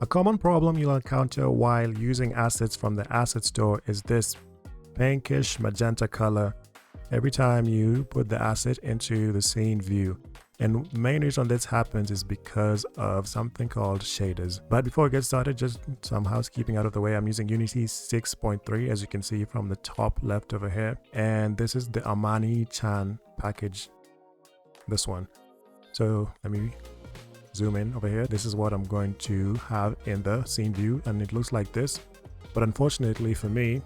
A common problem you'll encounter while using assets from the asset store is this pinkish magenta color every time you put the asset into the scene view. And main reason this happens is because of something called shaders. But before we get started, just some housekeeping out of the way. I'm using Unity 6.3, as you can see from the top left over here. And this is the Armani-chan package, this one. So let me zoom in over here. This is what I'm going to have in the scene view, and it looks like this. But unfortunately for me,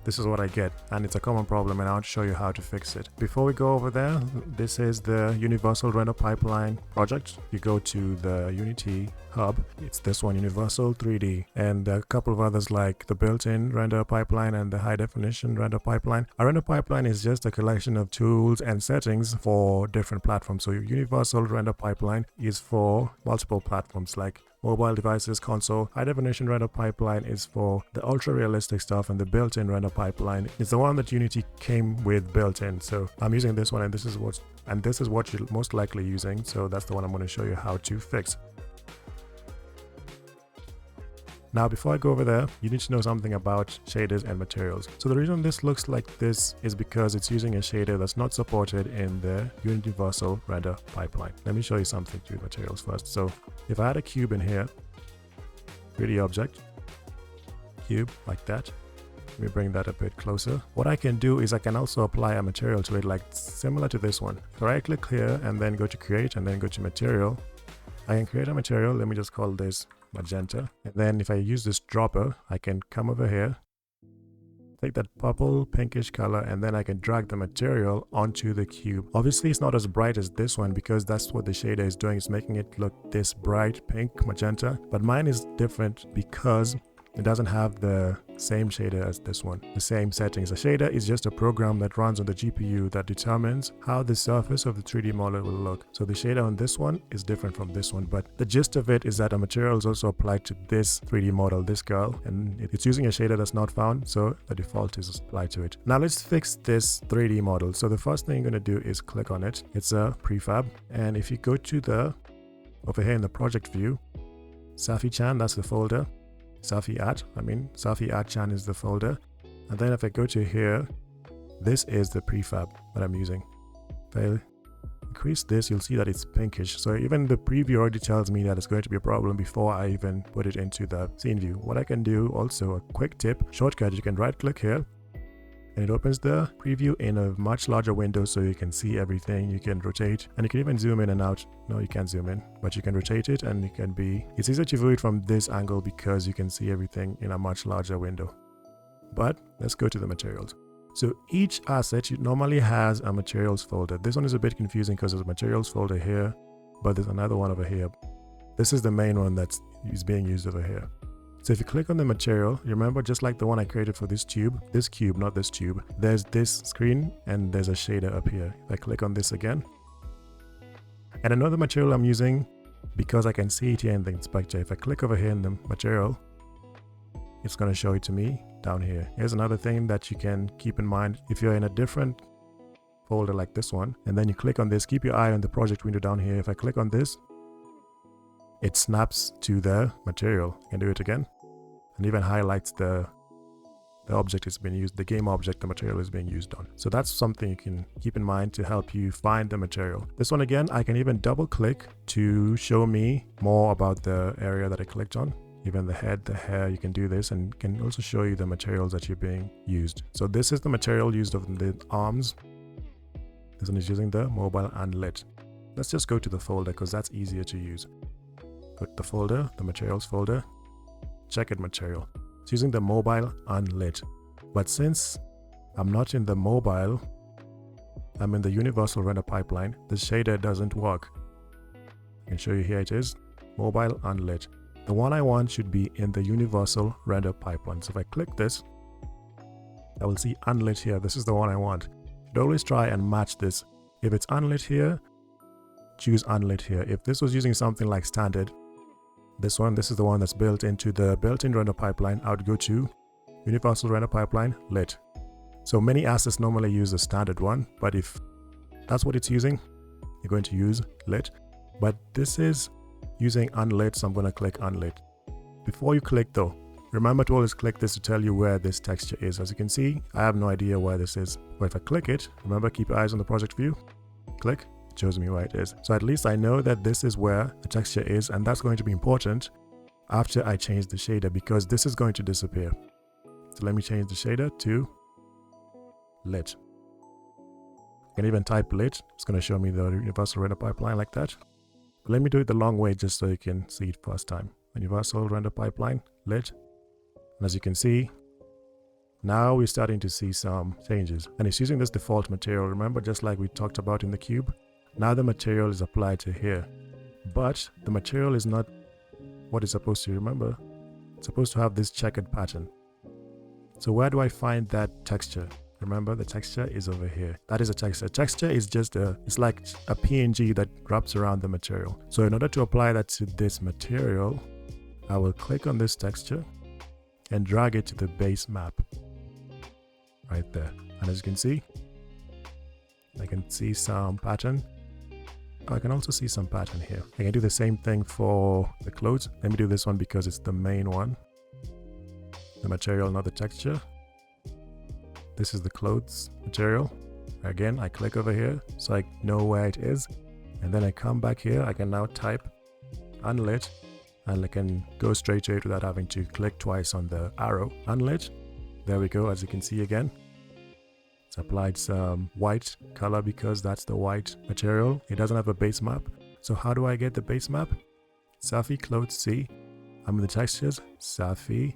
this is what I get, and it's a common problem, and I want to show you how to fix it. Before we go over there, this is the Universal Render Pipeline project. You go to the Unity hub. It's this one, Universal 3D, and a couple of others like the built-in render pipeline and the high definition render pipeline. A render pipeline is just a collection of tools and settings for different platforms. So your Universal Render Pipeline is for multiple platforms like mobile devices, console. High definition render pipeline is for the ultra realistic stuff, and the built-in render pipeline is the one that Unity came with built in. So I'm using this one, and this is what you're most likely using. So that's the one I'm going to show you how to fix. Now, before I go over there, you need to know something about shaders and materials. So the reason this looks like this is because it's using a shader that's not supported in the Universal Render Pipeline. Let me show you something to materials first. So if I had a cube in here, 3D object, cube like that. Let me bring that a bit closer. What I can do is I can also apply a material to it, like similar to this one. If I right click here and then go to create and then go to material, I can create a material. Let me just call this magenta, and then if I use this dropper, I can come over here, take that purple pinkish color, and then I can drag the material onto the cube. Obviously it's not as bright as this one because that's what the shader is doing, is making it look this bright pink magenta, but mine is different because it doesn't have the same shader as this one, the same settings. A shader is just a program that runs on the GPU that determines how the surface of the 3D model will look. So the shader on this one is different from this one, but the gist of it is that a material is also applied to this 3D model, this girl, and it's using a shader that's not found, so the default is applied to it. Now let's fix this 3D model. So the first thing you're going to do is click on it. It's a prefab, and if you go to over here in the project view, Safi-chan, that's the folder. Safi At-chan is the folder. And then if I go to here, this is the prefab that I'm using. If I increase this, you'll see that it's pinkish. So even the preview already tells me that it's going to be a problem before I even put it into the scene view. What I can do also, a quick tip, shortcut, you can right click here and it opens the preview in a much larger window so you can see everything. You can rotate and you can even zoom in and out. No, you can't zoom in, but you can rotate it, and it's easier to view it from this angle because you can see everything in a much larger window. But let's go to the materials. So each asset normally has a materials folder. This one is a bit confusing because there's a materials folder here, but there's another one over here. This is the main one that's being used over here. So if you click on the material, you remember just like the one I created for this cube, not this tube, there's this screen and there's a shader up here. If I click on this again, and another material I'm using, because I can see it here in the inspector, if I click over here in the material, it's going to show it to me down here. Here's another thing that you can keep in mind. If you're in a different folder like this one, and then you click on this, keep your eye on the project window down here. If I click on this, it snaps to the material. You can do it again, and even highlights the object is being used, the game object the material is being used on. So that's something you can keep in mind to help you find the material. This one again, I can even double click to show me more about the area that I clicked on. Even the head, the hair, you can do this, and can also show you the materials that you're being used. So this is the material used of the arms. This one is using the mobile unlit. Let's just go to the folder because that's easier to use. Go to the folder, the materials folder, check it material. It's using the mobile unlit. But since I'm not in the mobile, I'm in the Universal Render Pipeline, the shader doesn't work. I can show you, here it is, mobile unlit. The one I want should be in the Universal Render Pipeline. So if I click this, I will see unlit here. This is the one I want. You should always try and match this. If it's unlit here, choose unlit here. If this was using something like standard, this is the one that's built into the built-in render pipeline, I would go to Universal Render Pipeline, lit. So many assets normally use the standard one, but if that's what it's using, you're going to use lit. But this is using unlit, so I'm going to click unlit. Before you click though, remember to always click this to tell you where this texture is. As you can see, I have no idea where this is. But if I click it, remember, keep your eyes on the project view. Click, it shows me where it is. So at least I know that this is where the texture is, and that's going to be important after I change the shader, because this is going to disappear. So let me change the shader to lit. You can even type lit. It's going to show me the universal render pipeline like that. But let me do it the long way just so you can see it first time. Universal render pipeline, lit. And as you can see, now we're starting to see some changes. And it's using this default material. Remember, just like we talked about in the cube, now the material is applied to here. But the material is not what it's supposed to. Remember, it's supposed to have this checkered pattern. So where do I find that texture? Remember, the texture is over here. That is a texture. Texture is just it's like a PNG that wraps around the material. So in order to apply that to this material, I will click on this texture and drag it to the base map right there. And as you can see, I can see some pattern. I can also see some pattern here. I can do the same thing for the clothes. Let me do this one because it's the main one. The material, not the texture. This is the clothes material. Again, I click over here so I know where it is. And then I come back here. I can now type unlit, and I can go straight to it without having to click twice on the arrow. Unlit. There we go. As you can see again, it's applied some white color because that's the white material. It doesn't have a base map. So how do I get the base map? Safi clothes C. I'm in the textures. Safi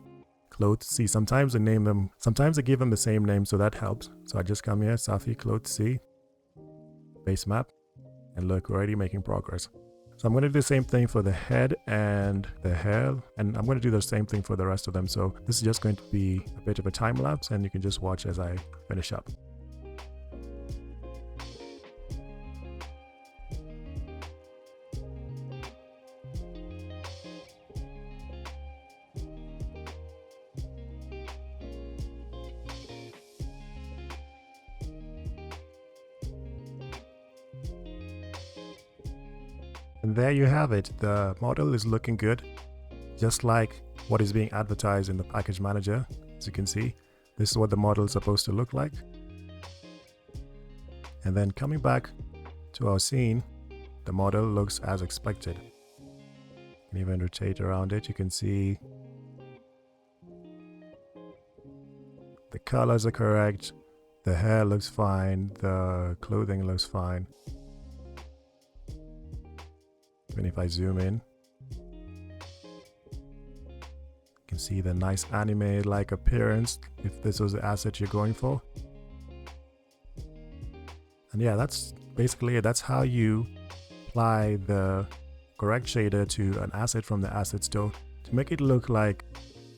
clothes C. Sometimes they name them, sometimes they give them the same name, so that helps. So I just come here, Safi clothes C, base map, and look, we're already making progress. So I'm going to do the same thing for the head and the hair, and I'm going to do the same thing for the rest of them. So this is just going to be a bit of a time lapse, and you can just watch as I finish up. And there you have it. The model is looking good, just like what is being advertised in the package manager. As you can see, this is what the model is supposed to look like. And then coming back to our scene, the model looks as expected. You can even rotate around it. You can see the colors are correct. The hair looks fine. The clothing looks fine. Even if I zoom in, you can see the nice anime-like appearance if this was the asset you're going for. And yeah, that's basically it. That's how you apply the correct shader to an asset from the asset store to make it look like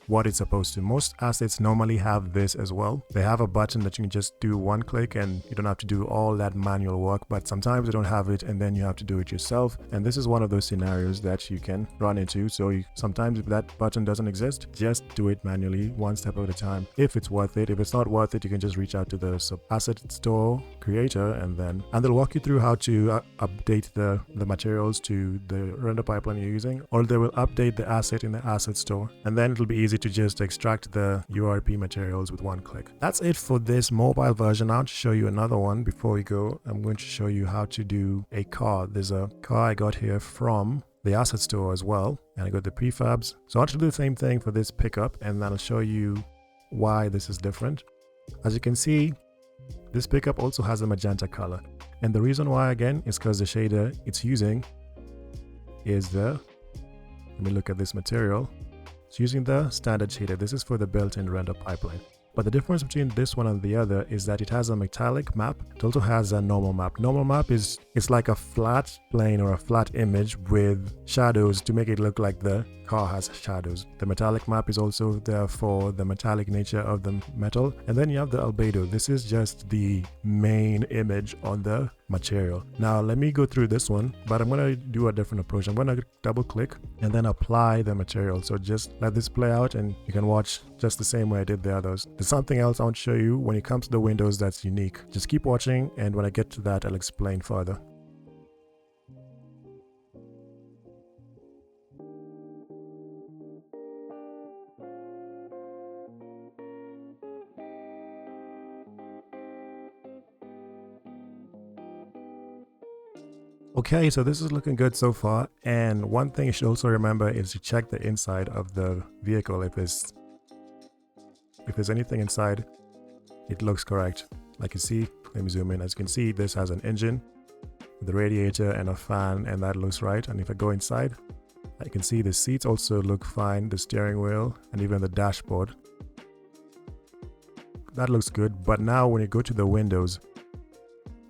what it's supposed to. Most assets normally have this as well. They have a button that you can just do one click and you don't have to do all that manual work, but sometimes you don't have it and then you have to do it yourself. And this is one of those scenarios that you can run into. So sometimes if that button doesn't exist, just do it manually, one step at a time. If it's worth it. If it's not worth it, you can just reach out to the asset store creator and they'll walk you through how to update the materials to the render pipeline you're using, or they will update the asset in the asset store, and then it'll be easy to just extract the URP materials with one click. That's it for this mobile version. I'll show you another one. Before we go, I'm going to show you how to do a car. There's a car I got here from the asset store as well, and I got the prefabs. So I'll do the same thing for this pickup, and then I'll show you why this is different. As you can see, this pickup also has a magenta color, and the reason why again is because the shader it's using is let me look at this material. It's using the standard shader. This is for the built-in render pipeline. But the difference between this one and the other is that it has a metallic map. It also has a normal map. Normal map is like a flat plane or a flat image with shadows to make it look like the car has shadows. The metallic map is also there for the metallic nature of the metal. And then you have the albedo. This is just the main image on the material. Now let me go through this one, but I'm going to do a different approach. I'm going to double click and then apply the material. So just let this play out and you can watch just the same way I did the others. There's something else I want to show you when it comes to the windows that's unique. Just keep watching, and when I get to that, I'll explain further. Okay, so this is looking good so far. And one thing you should also remember is to check the inside of the vehicle. If there's anything inside, it looks correct. Like you see, let me zoom in. As you can see, this has an engine, the radiator and a fan, and that looks right. And if I go inside, I can see the seats also look fine, the steering wheel, and even the dashboard. That looks good. But now when you go to the windows,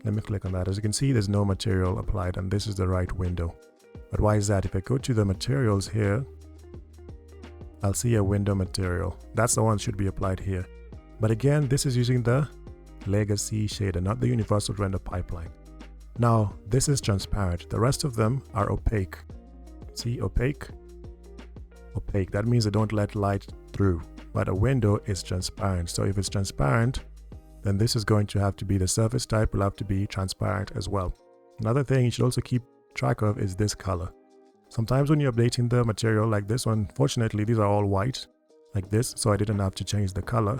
let me click on that. As you can see, there's no material applied, and this is the right window. But why is that? If I go to the materials here, I'll see a window material. That's the one that should be applied here. But again, this is using the legacy shader, not the universal render pipeline. Now, this is transparent. The rest of them are opaque. See, opaque? Opaque. That means they don't let light through. But a window is transparent. So if it's transparent, then this is going to have to be the surface type will have to be transparent as well. Another thing you should also keep track of is this color. Sometimes when you're updating the material like this one, fortunately these are all white like this, so I didn't have to change the color.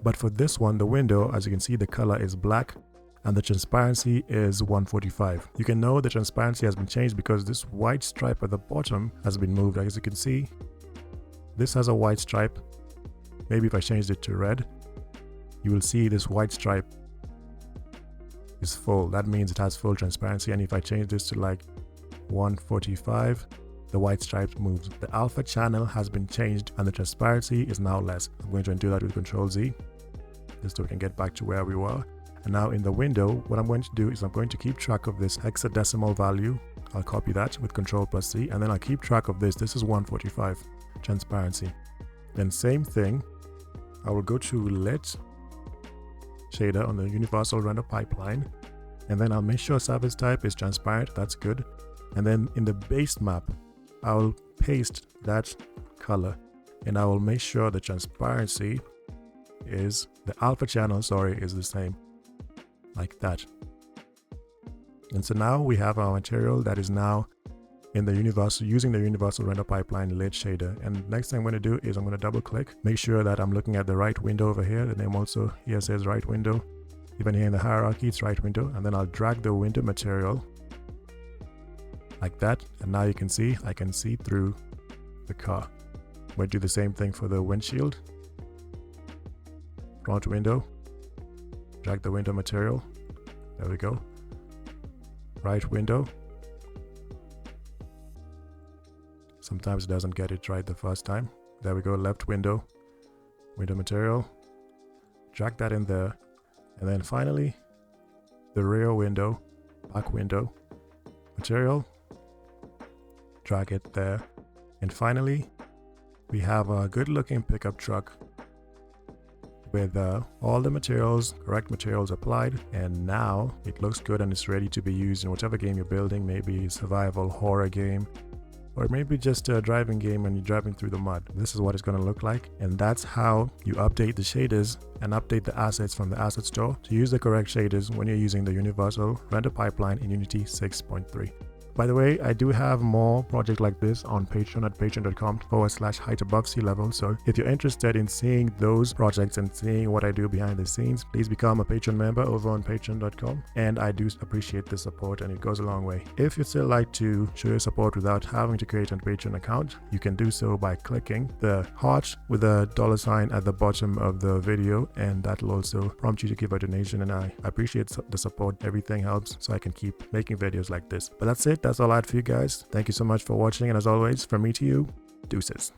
But for this one, the window, as you can see, the color is black and the transparency is 145. You can know the transparency has been changed because this white stripe at the bottom has been moved. As you can see, this has a white stripe. Maybe if I changed it to red, you will see this white stripe is full. That means it has full transparency. And if I change this to like 145, the white stripe moves. The alpha channel has been changed and the transparency is now less. I'm going to undo that with Control Z, just so we can get back to where we were. And now in the window, what I'm going to do is I'm going to keep track of this hexadecimal value. I'll copy that with Control+C, and then I'll keep track of this. This is 145 transparency. Then same thing, I will go to lit shader on the universal render pipeline, and then I'll make sure surface type is transparent. That's good. And then in the base map, I'll paste that color, and I will make sure the transparency is the alpha channel, is the same, like that. And so now we have our material that is now in the universal, using the universal render pipeline lit shader. And next thing I'm going to do is I'm going to double click, make sure that I'm looking at the right window over here. The name also here says right window. Even here in the hierarchy, it's right window. And then I'll drag the window material like that. And now you can see, I can see through the car. We'll do the same thing for the windshield. Front window, drag the window material. There we go. Right window. Sometimes it doesn't get it right the first time. There we go, left window, window material. Drag that in there. And then finally, the rear window, back window, material. Drag it there. And finally, we have a good looking pickup truck with all the materials, correct materials applied. And now it looks good and it's ready to be used in whatever game you're building, maybe survival, horror game, or maybe just a driving game and you're driving through the mud. This is what it's going to look like. And that's how you update the shaders and update the assets from the asset store to use the correct shaders when you're using the universal render pipeline in Unity 6.3. By the way, I do have more projects like this on Patreon at patreon.com/height above sea level. So if you're interested in seeing those projects and seeing what I do behind the scenes, please become a Patreon member over on patreon.com. And I do appreciate the support and it goes a long way. If you'd still like to show your support without having to create a Patreon account, you can do so by clicking the heart with a $sign at the bottom of the video, and that will also prompt you to give a donation. And I appreciate the support. Everything helps so I can keep making videos like this. But that's it. That's all I had for you guys. Thank you so much for watching, and as always, from me to you, deuces.